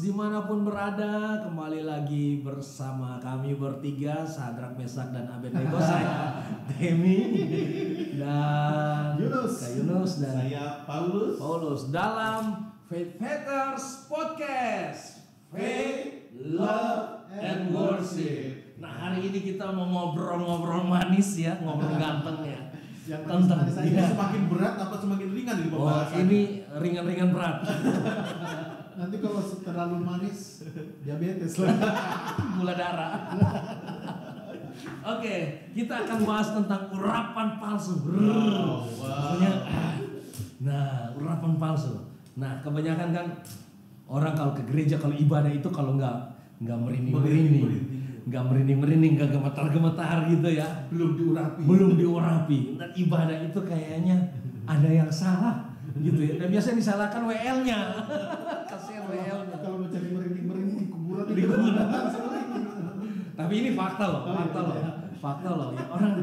Dimanapun berada, kembali lagi bersama kami bertiga, Sadrak, Mesak, dan Abednego. Saya Demi dan Yunus dan saya Paulus dalam Faith Fighters Podcast, Faith, Love, and Worship. Nah, hari ini kita mau ngobrol manis ya, ngobrol ganteng ya. Yang manis ya. Semakin berat apa semakin ringan di pembahasan? Oh, ini ringan-ringan berat. Nanti kalau terlalu manis, diabetes lah. Gula darah. Oke, kita akan bahas tentang urapan palsu. Wow. Nah, urapan palsu. Nah, kebanyakan kan orang kalau ke gereja, kalau ibadah itu kalau nggak merinding, nggak gemetar-gemetar gitu ya. Belum diurapi. Dan ibadah itu kayaknya ada yang salah gitu ya. Dan biasanya disalahkan WL-nya. Kasihan WL-nya. Kalau mencari merinding di kuburan. Tapi ini fakta loh. Ya, orang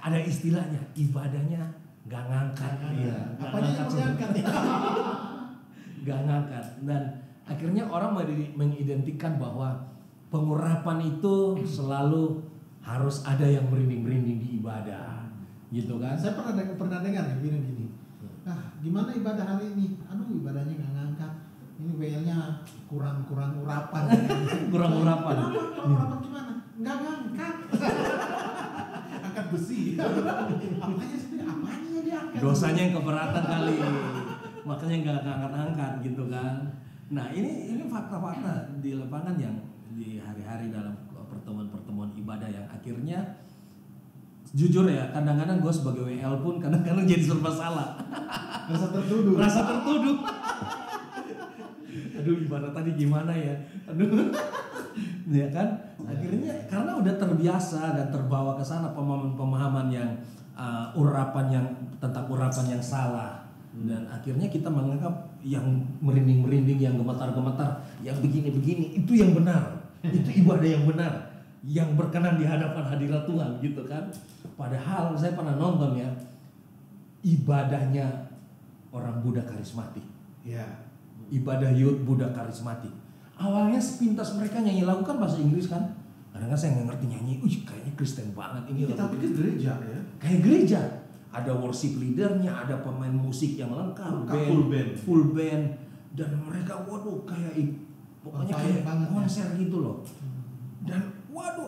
ada istilahnya, ibadahnya nggak ngangkat. Iya. Nggak ngangkat. Dan akhirnya orang mengidentikan bahwa pengurapan itu selalu harus ada yang merinding di ibadah, gitu kan? Saya pernah dengar ya gini. Gimana ibadah hari ini? Aduh, ibadahnya nggak ngangkat. Ini WL-nya kurang urapan. Kurang urapan. Urapan gimana? Nggak ngangkat. Angkat besi. Apanya dia angkat? Dosanya yang keberatan kali. Makanya nggak angkat gitu kan. Nah, ini fakta-fakta di lapangan yang di hari-hari dalam pertemuan ibadah yang akhirnya jujur ya, kadang-kadang gue sebagai WL pun kadang-kadang jadi serba salah. Rasa tertuduh. Aduh, ibadah tadi gimana ya? Aduh. Ya kan? Akhirnya karena udah terbiasa dan terbawa ke sana pemahaman yang tentang urapan yang salah. Dan akhirnya kita menganggap yang merinding-merinding, yang gemetar-gemetar, yang begini-begini itu yang benar. Itu ibadah yang benar, yang berkenan di hadapan hadirat Tuhan gitu kan. Padahal saya pernah nonton ya, ibadahnya orang Buddha karismatik. Ya. Ibadah youth Buddha karismatik. Awalnya sepintas mereka nyanyi lagu kan bahasa Inggris kan. Kadang-kadang saya nggak ngerti nyanyi, kayaknya Kristen banget ini. Tapi ke gereja ya. Kayak gereja. Ada worship leadernya, ada pemain musik yang lengkap, full band, dan mereka pokoknya kayak konser gitu loh. Dan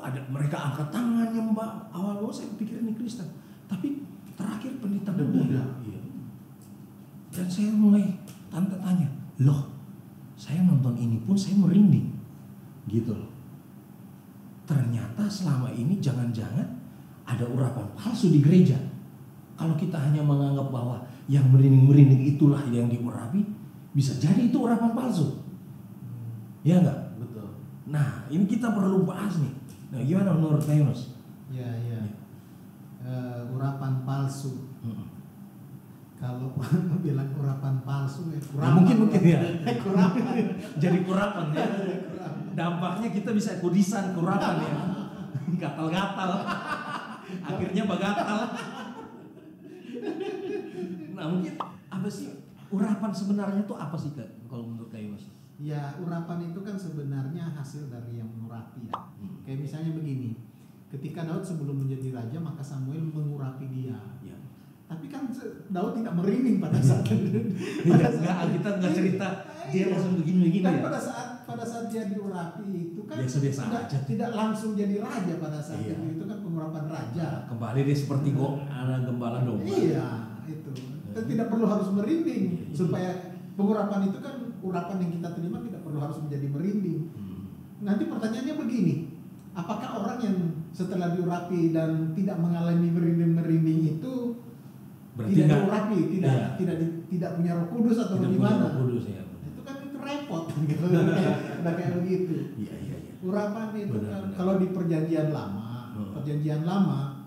ada mereka angkat tangan nyembah. Awal saya pikir ini Kristen, tapi terakhir pendeta Buddha. Iya. Dan saya mulai tanya, loh, saya nonton ini pun saya merinding, gitu loh. Ternyata selama ini jangan-jangan ada urapan palsu di gereja. Kalau kita hanya menganggap bahwa yang merinding itulah yang diurapi, bisa jadi itu urapan palsu. Ya enggak? Betul. Nah, ini kita perlu bahas nih. Nah, gimana menurut Yunus? Ya. Urapan palsu. Kalau bilang urapan palsu, mungkin ya. Kurapan. Jadi kurapan ya. Dampaknya kita bisa kudisan kurapan ya. Gatal-gatal. Akhirnya bagatal. Nah, mungkin apa sih urapan sebenarnya itu apa sih Kak, kalau menurut Kak Yunus? Ya, urapan itu kan sebenarnya hasil dari yang mengurapi ya. Kayak misalnya begini, ketika Daud sebelum menjadi raja maka Samuel mengurapi dia. Ya. Tapi kan Daud tidak merinding pada saat itu. Kita nggak cerita dia langsung begini kan ya. Pada saat dia diurapi itu kan biasa tidak langsung jadi raja pada saat itu kan pengurapan raja. Kembali dia seperti anak gembala domba. Iya, itu. Tidak perlu harus merinding supaya pengurapan itu kan urapan yang kita terima tidak perlu harus menjadi merinding. Nanti pertanyaannya begini, apakah orang yang setelah diurapi dan tidak mengalami merinding itu berarti tidak diurapi, tidak punya Roh Kudus atau bagaimana? Roh Kudus ya. Itu kan itu repot gitu. Udah kayak begitu. Iya. Urapan itu kan kalau di perjanjian lama,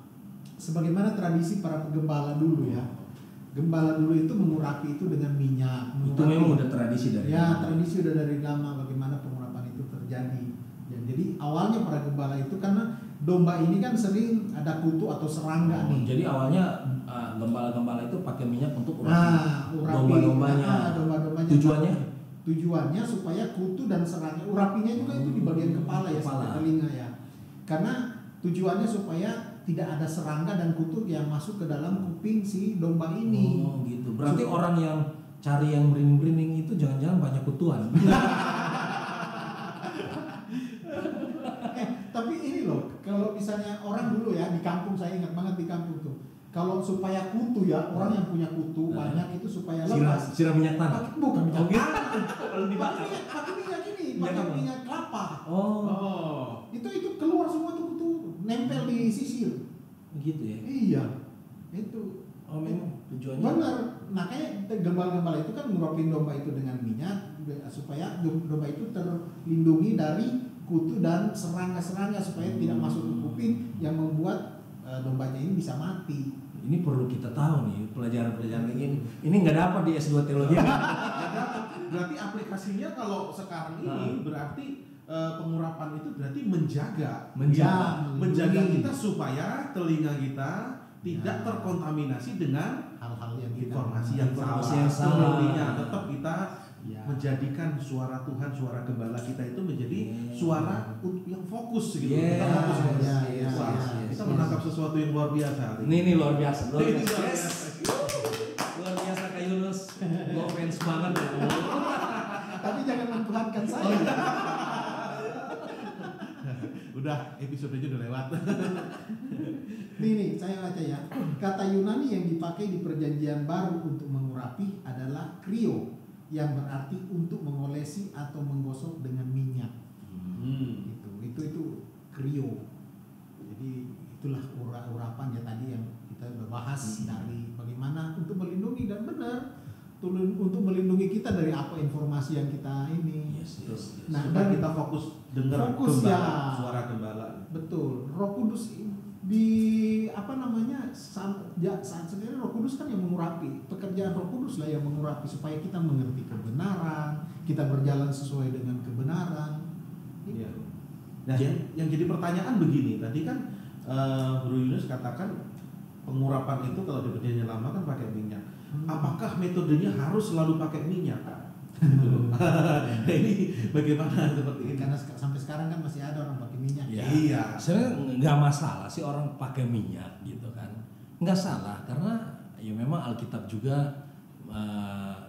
sebagaimana tradisi para penggembala dulu ya. Gembala dulu itu mengurapi itu dengan minyak. Itu memang udah tradisi dari tradisi udah dari lama bagaimana pengurapan itu terjadi. Jadi Jadi awalnya para gembala itu karena domba ini kan sering ada kutu atau serangga nih. Jadi awalnya gembala-gembala itu pakai minyak untuk urapi domba-dombanya. Domba-dombanya. Tujuannya supaya kutu dan serangga, urapinya juga itu di bagian kepala ya, sampai telinga ya. Karena tujuannya supaya tidak ada serangga dan kutu yang masuk ke dalam kuping si domba ini. Oh gitu. Berarti orang yang cari yang merinding-merinding itu jangan-jangan banyak kutuan. Tapi ini loh, kalau misalnya orang dulu ya di kampung, saya ingat banget di kampung tuh, kalau supaya kutu ya, orang yang punya kutu banyak itu supaya lepas. Siram minyak tanah. Bukan minyak tanah. Kalau dibakar. Pakai minyak ini, pakai minyak kelapa. Oh. Itu keluar semua tuh kutu, nempel di sisir. Gitu ya. Iya. Itu. Oh memang tujuannya. Benar. Makanya gembala-gembala itu kan ngurapin domba itu dengan minyak supaya domba itu terlindungi dari kutu dan serangga-serangga supaya tidak masuk ke kuping yang membuat dombanya ini bisa mati. Ini perlu kita tahu nih pelajaran-pelajaran ini. Ini nggak dapat di S2 teologi. Berarti aplikasinya kalau sekarang ini berarti pengurapan itu berarti menjaga kita supaya telinga kita tidak terkontaminasi dengan hal-hal yang informasi yang salah. Tetap kita menjadikan suara Tuhan, suara gembala kita itu menjadi suara yang fokus gitu. Kita fokus. Kita menangkap sesuatu yang luar biasa. Ini luar biasa. Luar biasa Kak Yunus. Gue fans banget ya. Tapi jangan mentuhankan saya. Udah, episodenya udah lewat. Nih, saya baca ya. Kata Yunani yang dipakai di Perjanjian Baru untuk mengurapi adalah krio, yang berarti untuk mengolesi atau menggosok dengan minyak. Itu krio. Jadi itulah urapan ya tadi yang kita udah bahas dari bagaimana untuk melindungi, dan benar untuk melindungi kita dari apa informasi yang kita ini. Nah, dan kita fokus dengar gembala, suara gembala. Betul. Roh Kudus di saat sendiri Roh Kudus kan yang mengurapi. Pekerjaan Roh Kudus lah yang mengurapi supaya kita mengerti kebenaran, kita berjalan sesuai dengan kebenaran. Iya. Nah, yang jadi pertanyaan begini, tadi kan Bro Yunus katakan pengurapan itu kalau di Perjanjian Lama kan pakai minyak. Apakah metodenya harus selalu pakai minyak? Nah, ini bagaimana seperti ini? Karena sampai sekarang kan masih ada orang pakai minyak. Ya. Iya. Sebenarnya nggak masalah sih orang pakai minyak gitu kan. Nggak salah karena ya memang Alkitab juga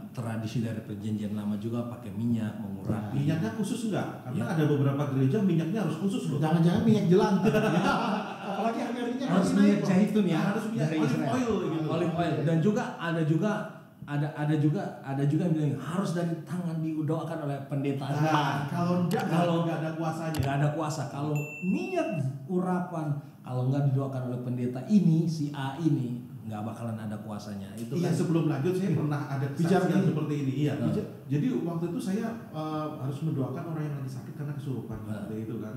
tradisi dari Perjanjian Lama juga pakai minyak mengurapi. Minyaknya khusus enggak? Karena ada beberapa gereja minyaknya harus khusus loh. Jangan-jangan minyak jelantah. Apalagi harga minyak harus minyak zaitun ya. Harus minyak olive oil gitu. Olive oil. Dan juga ada juga yang bilang harus dari tangan didoakan oleh pendeta. Kalau nggak ada kuasanya. Nggak ada kuasa. Kalau minyak urapan kalau nggak didoakan oleh pendeta ini si A ini nggak bakalan ada kuasanya. Itu iya, kan. Sebelum lanjut saya pernah ada kesaksian seperti ini. Iya. Jadi waktu itu saya harus mendoakan orang yang lagi sakit karena kesurupan seperti itu kan.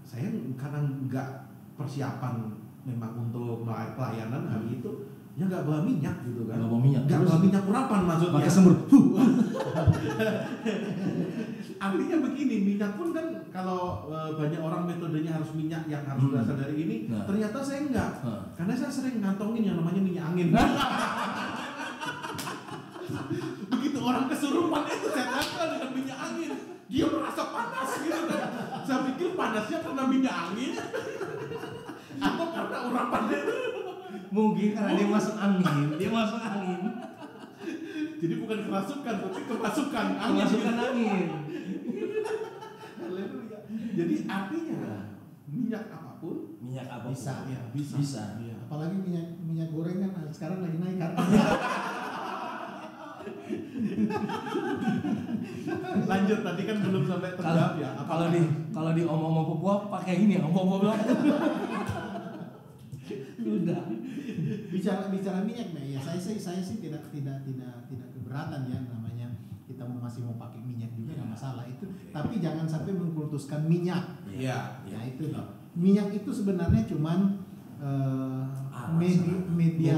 Saya karena nggak persiapan memang untuk pelayanan hari itu, ya nggak bawa minyak gitu kan. Nggak bawa minyak. Nggak bawa minyak urapan maksudnya. Pakai semur. Artinya begini, minyak pun kan kalau banyak orang metodenya harus minyak yang harus berasal dari ini, ternyata saya enggak. Karena saya sering ngantongin yang namanya minyak angin. Begitu orang kesurupan itu saya tangkal dengan minyak angin, dia merasa panas gitu kan. Saya pikir panasnya karena minyak angin atau karena urapannya itu. Mungkin karena dia masuk angin. Jadi bukan kerasukan, tapi kemasukan angin. Kemasukan angin. Jadi artinya minyak apapun bisa. Ya, bisa. Ya. Apalagi minyak goreng kan sekarang lagi naik harganya. Lanjut, tadi kan belum sampai terjawab ya. Kalau di omong-omong Papua pakai ini omong-omong. Udah. Bicara minyak, nah ya saya sih tidak keberatan ya, namanya kita masih mau pakai minyak juga nggak masalah itu. Tapi jangan sampai mengkultuskan minyak. Iya. Ya itu loh. Minyak itu sebenarnya cuman media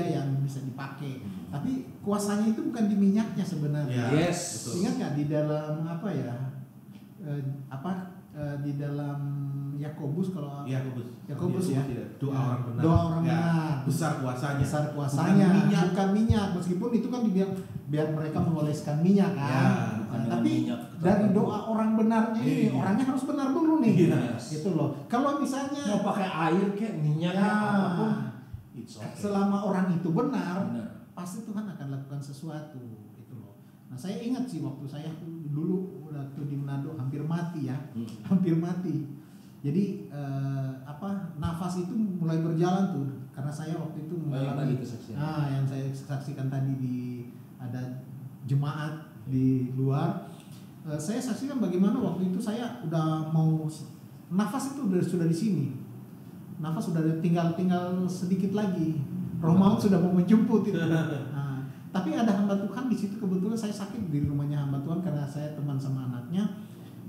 yang bisa dipakai. Tapi kuasanya itu bukan di minyaknya sebenarnya. Yes. Ingat nggak di dalam di dalam Yakobus kalau Yakobus ya. Doa orang benar. Doa orang ya, benar. Besar kuasanya. Besar kuasanya. Bukan minyak. Meskipun itu kan dibilang biar mereka mengoleskan minyak kan. Ya, tapi minyak, dari doa orang benarnya ini orangnya harus benar dulu nih. Yes. Gitu loh. Kalau misalnya mau pakai air kayak minyak ya, apapun, it's okay. selama orang itu benar, pasti Tuhan akan lakukan sesuatu. Gitu loh. Nah saya ingat sih waktu saya dulu waktu di Manado hampir mati ya, hampir mati. Jadi nafas itu mulai berjalan tuh karena saya waktu itu mengalami yang saya saksikan tadi ada jemaat di luar. Saya saksikan bagaimana waktu itu saya udah mau nafas itu sudah di sini, nafas sudah tinggal sedikit lagi, roh maut sudah mau menjemput itu. Nah, tapi ada hamba Tuhan di situ, kebetulan saya sakit di rumahnya hamba Tuhan karena saya teman sama anaknya,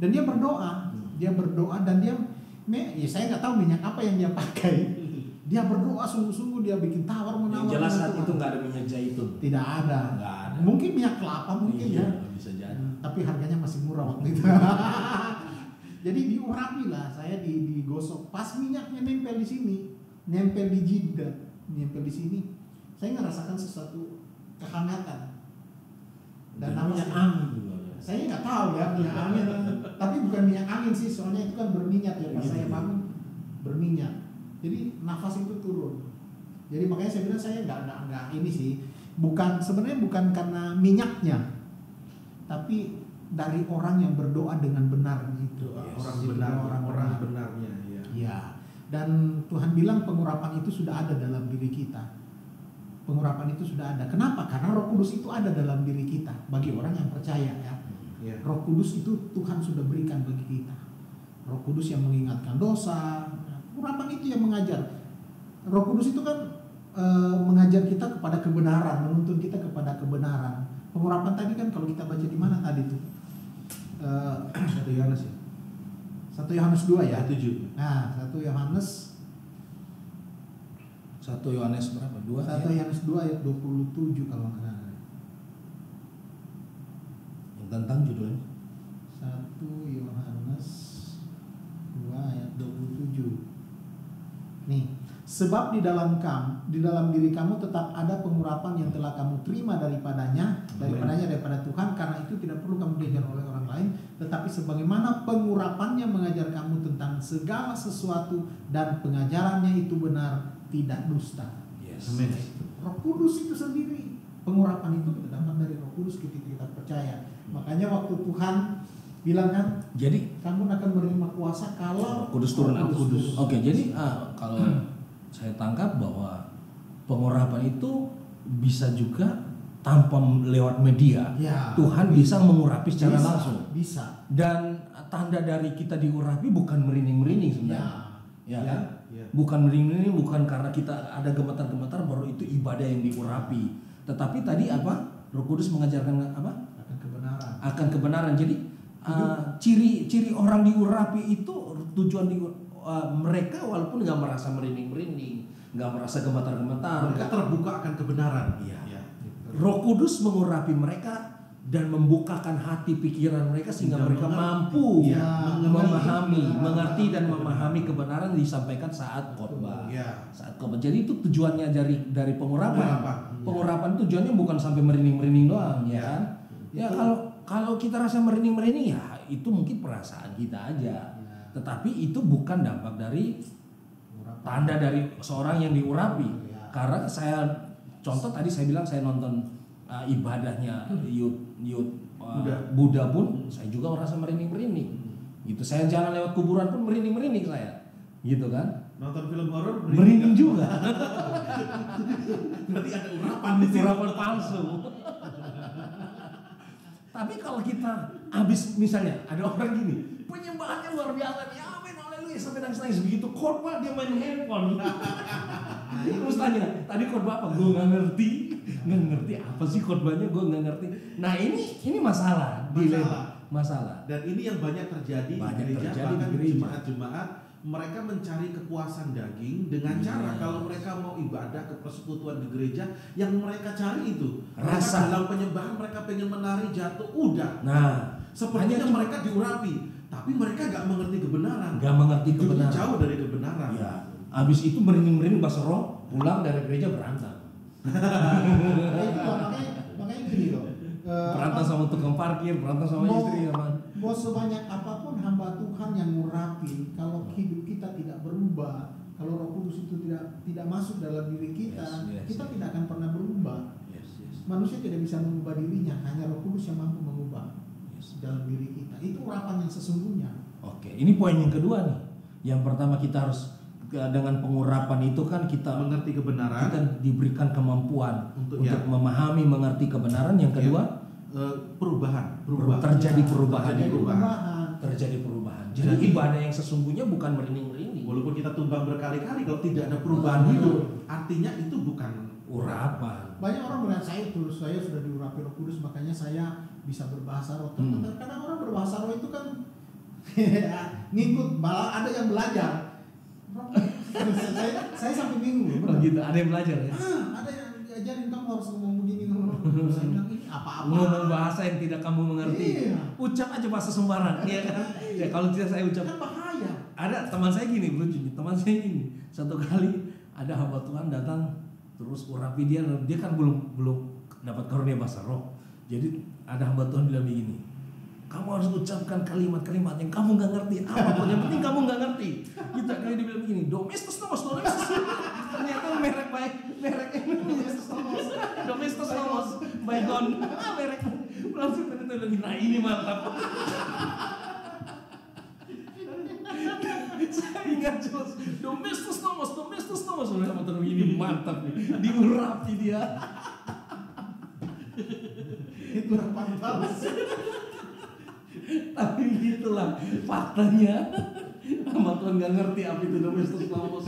dan dia berdoa dan saya nggak tahu minyak apa yang dia pakai. Dia berdoa sungguh-sungguh, dia bikin tawar menawar. Yang jelas saat itu nggak ada minyak zaitun. Tidak ada. Nggak ada. Mungkin minyak kelapa mungkin ya. Bisa jadi. Tapi harganya masih murah waktu itu. Jadi diurapi lah, saya digosok. Pas minyaknya nempel di sini, nempel di jidat, nempel di sini, saya ngerasakan sesuatu kehangatan. Dan namanya angin juga. Saya nggak tahu ya minyak angin, tapi bukan minyak angin sih, soalnya itu kan berminyak ya. Pas saya bangun berminyak, jadi nafas itu turun. Jadi makanya saya bilang saya nggak ini sih, sebenarnya bukan karena minyaknya, tapi dari orang yang berdoa dengan benar gitu. Orang benarnya. Ya. Dan Tuhan bilang pengurapan itu sudah ada dalam diri kita. Pengurapan itu sudah ada. Kenapa? Karena Roh Kudus itu ada dalam diri kita. Bagi orang yang percaya ya. Roh Kudus itu Tuhan sudah berikan bagi kita. Roh Kudus yang mengingatkan dosa. Pengurapan itu yang mengajar. Roh Kudus itu kan mengajar kita kepada kebenaran, menuntun kita kepada kebenaran. Pengurapan tadi kan kalau kita baca di mana tadi tuh? 1 Yohanes ya. 1 Yohanes 2 ya. 7. Nah, 1 Yohanes berapa? 2. 1 Yohanes 2 ayat 27 kalau nggak salah. Yang tentang judulnya 1 Yohanes 2 ayat 27. Nih, sebab di dalam diri kamu tetap ada pengurapan yang telah kamu terima daripada Tuhan, karena itu tidak perlu kamu diajar oleh orang lain, tetapi sebagaimana pengurapannya mengajar kamu tentang segala sesuatu dan pengajarannya itu benar, tidak dusta. Yes. Amen. Roh Kudus itu sendiri, pengurapan itu datang dari Roh Kudus ketika kita percaya. Makanya waktu Tuhan bilang kan, jadi kamu akan menerima kuasa kalau Kudus turun. Oke, jadi kalau saya tangkap bahwa pengurapan itu bisa juga tanpa lewat media. Ya, Tuhan bisa mengurapi secara langsung. Bisa. Dan tanda dari kita diurapi bukan merinding-merinding sebenarnya. Ya kan? Ya. Bukan merinding, bukan karena kita ada gemetar-gemetar baru itu ibadah yang diurapi. Tetapi tadi apa? Roh Kudus mengajarkan apa? Akan kebenaran. Jadi ciri orang diurapi itu tujuan mereka walaupun nggak merasa merinding, nggak merasa gemetar-gemetar, mereka terbuka akan kebenaran. Iya. Roh Kudus mengurapi mereka dan membukakan hati pikiran mereka sehingga mereka mampu mengerti dan memahami kebenaran yang disampaikan saat khotbah. Saat khotbah. Jadi itu tujuannya dari pengurapan. Pengurapan tujuannya bukan sampai merinding doang, ya kan? Ya kalau kita rasa merinding ya itu mungkin perasaan kita aja. Tetapi itu bukan dampak dari tanda dari seorang yang diurapi. Karena contoh tadi saya bilang saya nonton ibadahnya Buddha pun saya juga merasa merinding. Gitu. Saya jalan lewat kuburan pun merinding saya. Gitu kan? Nonton film horor merinding juga. Berarti ada urapan palsu. Tapi kalau kita habis misalnya ada orang gini, penyembahannya luar biasa nih, amin, haleluya, sampai nangis begitu khotbah dia main handphone. Terus tanya, tadi khotbah apa? Gue nggak ngerti apa sih khotbahnya, gue nggak ngerti. Nah ini masalah. Dan ini yang banyak terjadi di gereja, bahkan jemaat-jemaat mereka mencari kepuasan daging dengan cara kalau mereka mau ibadah ke persekutuan di gereja, yang mereka cari itu rasa. Dalam penyembahan mereka pengen menari jatuh, udah. Nah, Sepertinya mereka diurapi, tapi mereka nggak mengerti kebenaran. Nggak mengerti kebenaran. Jauh dari kebenaran. Ya. Habis itu merinding-merinding bahasa roh, pulang dari gereja berantem. Makanya gini loh. Berantem sama tukang parkir, berantem sama istri, mau sebanyak apapun hamba Tuhan yang ngurapi, kalau hidup kita tidak berubah, kalau Roh Kudus itu tidak masuk dalam diri kita, kita tidak akan pernah berubah. Manusia tidak bisa mengubah dirinya, hanya Roh Kudus yang mampu mengubah dalam diri kita. Itu urapan yang sesungguhnya. Oke, ini poin yang kedua nih. Yang pertama kita harus dengan pengurapan itu kan kita mengerti kebenaran, kita diberikan kemampuan untuk memahami, mengerti kebenaran. Yang kedua terjadi perubahan. Jadi ibadah yang sesungguhnya bukan merinding-merinding. Walaupun kita tumbang berkali-kali, kalau tidak ada perubahan hidup, artinya itu bukan urapan. Banyak orang bilang saya sudah diurapi Roh Kudus, makanya saya bisa berbahasa roh. Kadang orang berbahasa roh itu kan ngikut, malah ada yang belajar. saya sampai bingung. Gitu, ada yang belajar ya? Ada yang diajarin kamu harus ngomong begini. Saya bilang ini apa-apa. Ngomong bahasa yang tidak kamu mengerti. Iya. Ucap aja bahasa sembarang, ya kan? Ya kalau tidak saya ucap. Kan bahaya. Ada teman saya gini, teman saya gini. Satu kali ada hamba Tuhan datang terus urapi dia kan belum dapat karunia bahasa roh. Jadi ada hamba Tuhan bilang begini, kamu harus ucapkan kalimat-kalimat yang kamu nggak ngerti apapun, yang penting kamu nggak ngerti. Kita kayak dia bilang begini, Domestos Nomos. Ternyata merek Domestos Nomos, Baygon, merek. Langsung ternyata lagi, nah ini mantap. Saya ingat jelas, Domestos Nomos. Sama terus ini mantap nih, diurapi dia. Itu urapan palsu. Tapi gitulah faktanya. Hamba Tuhan nggak ngerti apa itu Domestos Nomos.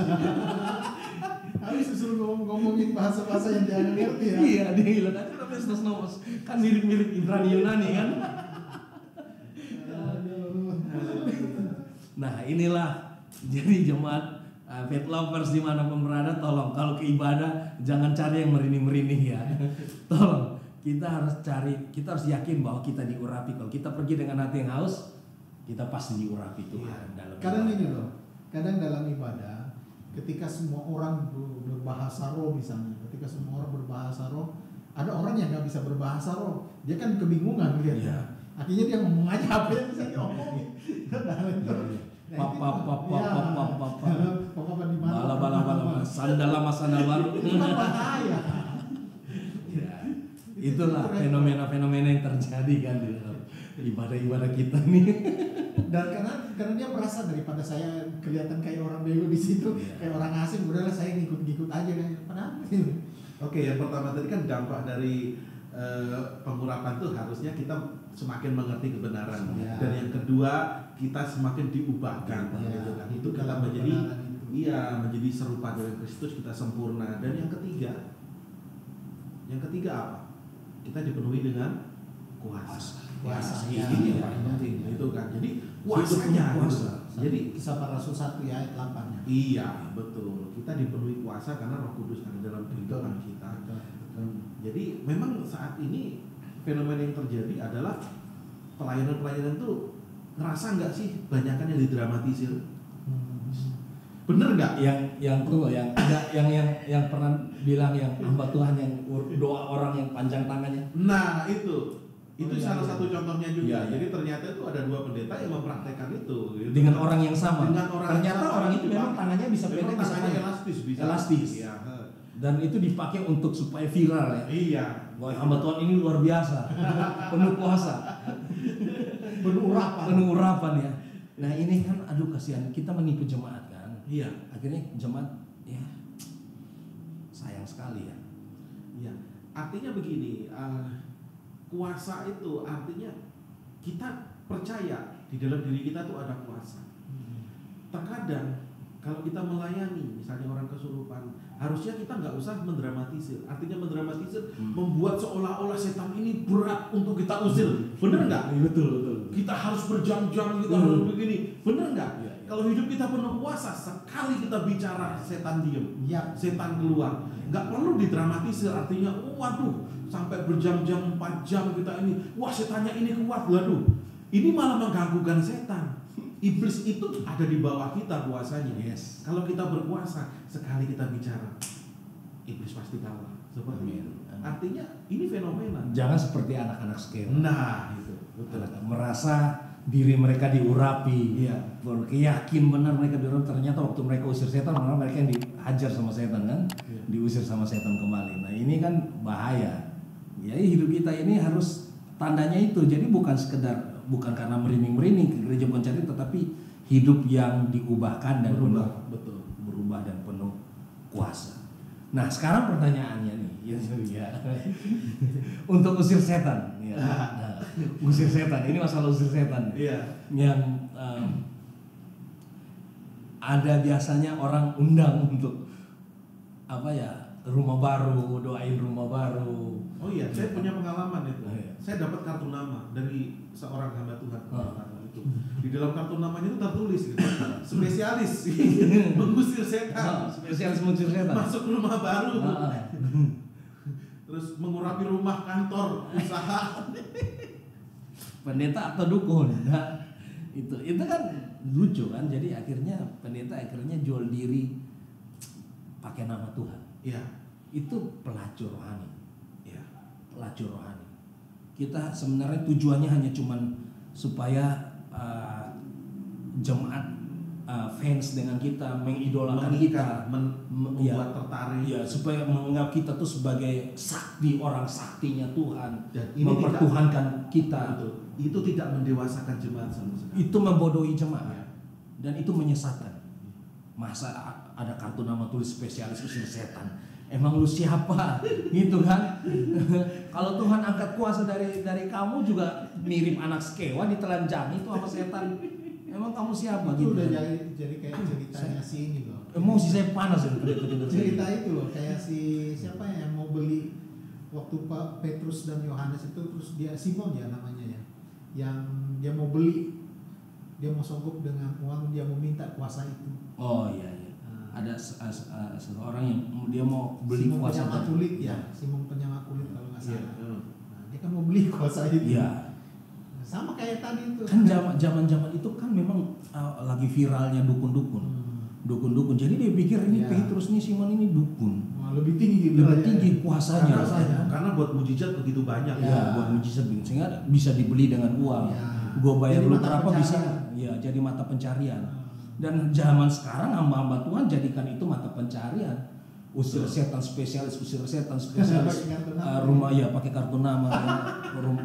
Habis disuruh ngomongin bahasa-bahasa yang dia ngerti ya. Iya, dia bilang aja Domestos Nomos. Kan mirip-mirip Ibrani Yunani kan. Nah inilah jadi jemaat faith lovers dimanapun berada, tolong kalau ke ibadah jangan cari yang merinding-merinding ya. Tolong kita harus yakin bahwa kita diurapi. Kalau kita pergi dengan hati yang haus, kita pasti diurapi Tuhan. Kadang ini loh, kadang dalam ibadah ketika semua orang berbahasa roh misalnya, ada orang yang nggak bisa berbahasa roh, dia kan kebingungan gitu. Ya. Akhirnya dia ngomong aja apa yang bisa diomongin. Bala sandal baru. Itu kan bahaya. Itulah fenomena-fenomena yang terjadi kan di dalam ibadah-ibadah kita nih. Dan karena dia merasa daripada saya kelihatan kayak orang bego di situ, kayak orang asing, udahlah saya ngikut-ngikut aja kan. Padahal. Oke, yang pertama tadi kan dampak dari pengurapan tuh harusnya kita semakin mengerti kebenaran. Dan yang kedua kita semakin diubahkan. Gitu kan. Itu kita menjadi serupa dengan Kristus, kita sempurna. Dan yang ketiga apa? Kita dipenuhi dengan kuasa. Ini yang paling penting itu kan. Jadi kuasanya kuasa. Jadi Kisah Para Rasul 1 ayat 8-nya. Iya, betul. Kita dipenuhi kuasa karena Roh Kudus ada dalam kehidupan kita. Jadi memang saat ini fenomena yang terjadi adalah pelayanan tuh ngerasa nggak sih banyakan yang didramatisir? Bener nggak? Yang pernah bilang yang hamba Tuhan yang doa orang yang panjang tangannya. Nah itu salah satu contohnya juga. Jadi ternyata itu ada dua pendeta yang mempraktekkan itu. Gitu. Dengan orang yang sama. Ternyata orang itu memang tangannya bisa pendek, tangannya elastis. Ya. Dan itu dipakai untuk supaya viral ya. Iya. Wah, hamba Tuhan ini luar biasa, penuh kuasa, penuh urapan ya. Nah ini kan, aduh kasihan, kita menipu jemaat kan. Iya. Akhirnya jemaat, ya sayang sekali ya. Iya. Artinya begini, kuasa itu artinya kita percaya di dalam diri kita tuh ada kuasa. Terkadang kalau kita melayani misalnya orang kesurupan, harusnya kita nggak usah mendramatisir. Artinya mendramatisir membuat seolah-olah setan ini berat untuk kita usir. Bener nggak? Betul. Kita harus berjam-jam, kita harus begini. Bener nggak? Ya. Kalau hidup kita penuh kuasa, sekali kita bicara setan diem, setan keluar. Nggak perlu didramatisir. Artinya, waduh, sampai berjam-jam, 4 jam kita ini, wah setannya ini kuat, waduh. ini malah mengganggukan setan. Iblis itu ada di bawah kita kuasanya. Yes. Kalau kita berkuasa, sekali kita bicara, iblis pasti kalah. Seperti itu. Artinya ini fenomena. Jangan seperti anak-anak sekarang. Nah, itu betul. Merasa diri mereka diurapi. Iya. Yakin benar mereka diurapi, ternyata waktu mereka usir setan malah mereka yang dihajar sama setan kan, Iya. diusir sama setan kembali. Nah ini kan bahaya. Ya hidup kita ini harus tandanya itu. Jadi bukan karena merinding-merinding ke gereja bukan cari, tetapi hidup yang diubahkan dan Berubah, penuh, betul. berubah dan penuh kuasa. Nah sekarang pertanyaannya nih, ya. Untuk usir setan, ya. Nah, usir setan. Ini masalah usir setan. Iya. Yang ada biasanya orang undang untuk apa ya, rumah baru, doain rumah baru. Oh iya, saya punya pengalaman itu. Oh, iya. Saya dapat kartu nama dari seorang hamba Tuhan. Itu. Di dalam kartu namanya itu tertulis gitu. Spesialis mengusir setan. Spesialis mengusir setan. Masuk rumah baru. Terus mengurapi rumah, kantor, usaha. Pendeta atau dukun. Nah, itu kan lucu kan. Jadi akhirnya pendeta jual diri pakai nama Tuhan. Iya. Itu pelacur rohani. Iya. Pelacur rohani. Kita sebenarnya tujuannya hanya cuman supaya jemaat fans dengan kita, mengidolakan kita, membuat tertarik. Ya, supaya menganggap kita tuh sebagai sakti, orang saktinya Tuhan, Dan ini mempertuhankan kita. Itu tidak mendewasakan jemaat sama sekali. Itu membodohi jemaat, Ya. dan itu menyesatkan. Masa ada kartu nama tulis spesialis usir setan? Emang lu siapa? Gitu kan? Kalau Tuhan angkat kuasa dari kamu juga mirip anak sekewa ditelanjangi itu sama setan. Emang kamu siapa? Itu gitu udah kan? jadi kayak ceritanya si ini loh. Emosi saya panas ya. Cerita itu loh, kayak si siapa yang mau beli waktu Pak Petrus dan Yohanes itu, terus dia Simon ya namanya ya, yang dia mau beli, dia mau sogok dengan uang, dia mau minta kuasa itu. Oh iya. Ada seseorang yang dia mau beli Simon kuasa penyama kulit ya, Simon penyama kulit kalau nggak salah. Iya. Nah, dia kan mau beli kuasa itu. Iya. Sama kayak tadi itu. Kan zaman itu kan memang lagi viralnya dukun-dukun. Dukun-dukun. Jadi dia pikir ini Ya. Petrus nih, Simon ini dukun. Wah, lebih tinggi Lebih tinggi kuasanya. Karena buat mujizat begitu banyak. Ya, buat mujizat sehingga bisa dibeli dengan uang. Ya. Gue bayar Jadi lu mata berapa pencarian. bisa? Ya, jadi mata pencarian. Dan zaman sekarang hamba-hamba Tuhan jadikan itu mata pencarian. Usir setan spesialis, rumah ya pakai kartu nama,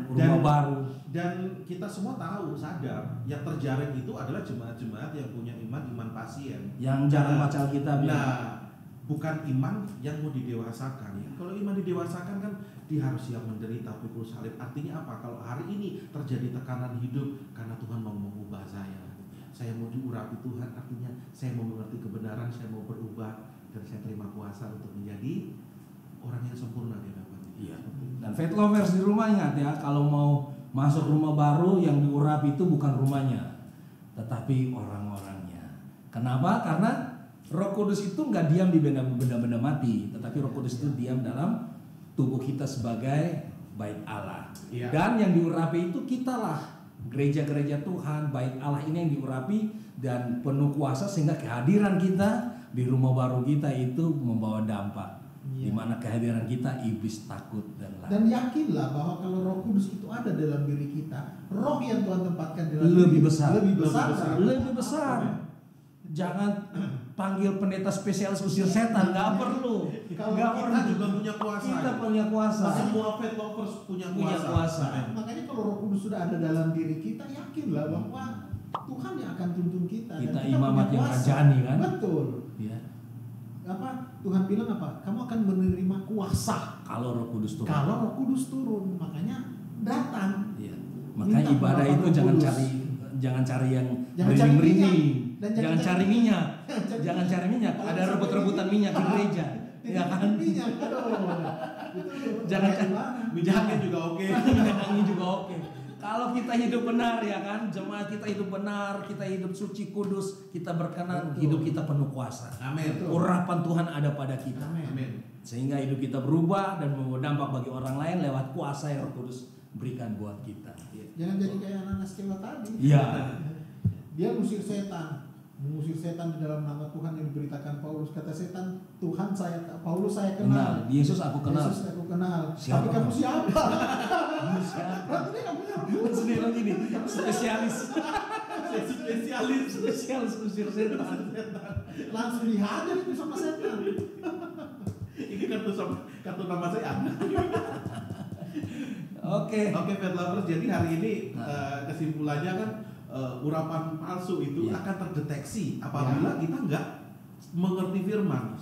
rumah baru. Dan kita semua tahu, sadar yang terjaring itu adalah jemaat-jemaat yang punya iman pasien. Yang jarang baca Alkitab. Nah, bukan iman yang mau didewasakan. Kalau iman didewasakan kan dia harus siap menderita pikul salib. Artinya apa? Kalau hari ini terjadi tekanan hidup karena Tuhan mau mengubah saya mau diurapi Tuhan, artinya saya mau mengerti kebenaran, saya mau berubah, dan saya terima kuasa untuk menjadi orang yang sempurna di hadapan. Iya. Dan faith lovers di rumah ingat ya, kalau mau masuk rumah baru yang diurapi itu bukan rumahnya, tetapi orang-orangnya. Kenapa? Karena Roh Kudus itu nggak diam di benda-benda mati, tetapi Roh Kudus itu diam dalam tubuh kita sebagai bait Allah. Iya. Dan yang diurapi itu kitalah. Gereja-gereja Tuhan, bait Allah ini yang diurapi dan penuh kuasa sehingga kehadiran kita di rumah baru kita itu membawa dampak. Di mana kehadiran kita iblis takut dan lari. Dan yakinlah bahwa kalau Roh Kudus itu ada dalam diri kita, roh yang Tuhan tempatkan dalam Lebih diri besar. lebih besar. Jangan panggil pendeta spesialis usir setan, nggak perlu. Kalau Nggak Kita perlu. juga punya kuasa. Kita punya kuasa. Semua faith lovers punya Punya kuasa. Makanya kalau Roh Kudus sudah ada dalam diri kita, yakinlah bahwa Tuhan yang akan tuntun kita. Kita dan imamat punya yang kuasa. rajani kan? Betul. Ya. Apa Tuhan bilang apa? Kamu akan menerima kuasa Kalau Roh Kudus turun. kalau Roh Kudus turun. Makanya datang. Ya. Makanya Minta ibadah pendapat itu Roh jangan Kudus. cari yang Jangan cari merinding-merinding. Dan Jangan cari minyak. Jangan cari minyak. Ada rebut-rebutan minyak di gereja. Ya kan? Minyak. Jangan Minyaknya juga oke. minyak angin juga oke. Kalau kita hidup benar ya kan, jemaat kita hidup benar, kita hidup suci kudus, kita berkenan, Betul. hidup kita penuh kuasa. Amin. Urapan Tuhan ada pada kita. Amin. Amin. Sehingga hidup kita berubah dan membawa dampak bagi orang lain lewat kuasa yang Roh Kudus berikan buat kita. Jangan jadi kayak anak kecewa tadi. Iya. Dia mengusir setan di dalam nama Tuhan yang diberitakan Paulus. Kata setan, Paulus saya kenal. Yesus aku kenal. Yesus aku kenal. Siapa Tapi kamu siapa? Siapa? Berarti kamu Langsung dia bilang gini, spesialis usir setan. langsung dihajar itu sama setan. Ini kartu nama saya ada. Oke. Oke, Pet Lovers, jadi hari ini kesimpulannya kan urapan palsu itu akan terdeteksi apabila kita nggak mengerti firman.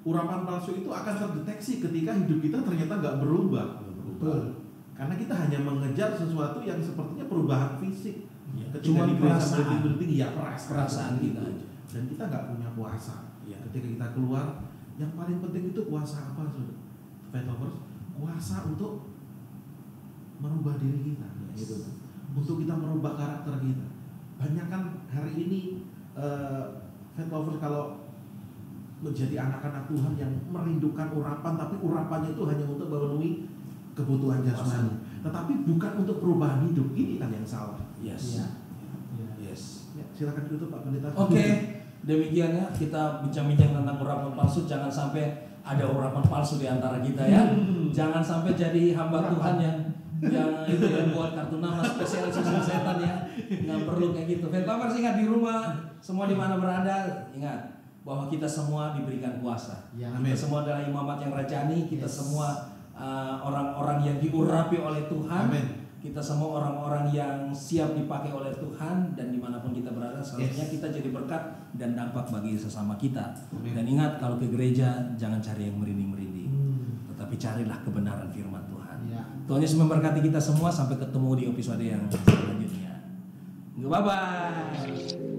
Urapan palsu itu akan terdeteksi ketika hidup kita ternyata nggak berubah. Betul. Karena kita hanya mengejar sesuatu yang sepertinya perubahan fisik. Ketika Cuma di gereja perasaan. berhenti ya perasaan kita aja. Dan kita nggak punya kuasa. Ya. Ketika kita keluar, yang paling penting itu kuasa apa, saudara? Pet Lovers, kuasa untuk merubah diri kita, gitu. Untuk kita merubah karakter kita. Banyak kan hari ini Pet Lovers kalau menjadi anak-anak Tuhan yang merindukan urapan, tapi urapannya itu hanya untuk memenuhi kebutuhan jasmani, tetapi bukan untuk perubahan hidup. Ini kan yang salah. Yes. Ya. Yes. Ya, silakan tutup Pak Pendeta. Oke, demikian ya kita bincang-bincang tentang urapan palsu. Jangan sampai ada urapan palsu di antara kita ya. Jangan sampai jadi hamba Tuhan yang itu yang buat kartu nama spesialis usir setan ya. Nggak perlu kayak gitu. Pet Lovers, ingat di rumah, semua di mana berada, ingat bahwa kita semua diberikan kuasa. Ya. Kita semua adalah imamat yang rajani. Kita semua orang-orang yang diurapi oleh Tuhan. Amin. Kita semua orang-orang yang siap dipakai oleh Tuhan, dan dimanapun kita berada seharusnya kita jadi berkat dan dampak bagi sesama kita. Amin. Dan ingat, kalau ke gereja jangan cari yang merinding-merinding, tetapi carilah kebenaran firman Tuhan. Ya. Tuhan Yesus memberkati kita semua. Sampai ketemu di episode yang selanjutnya. Bye bye.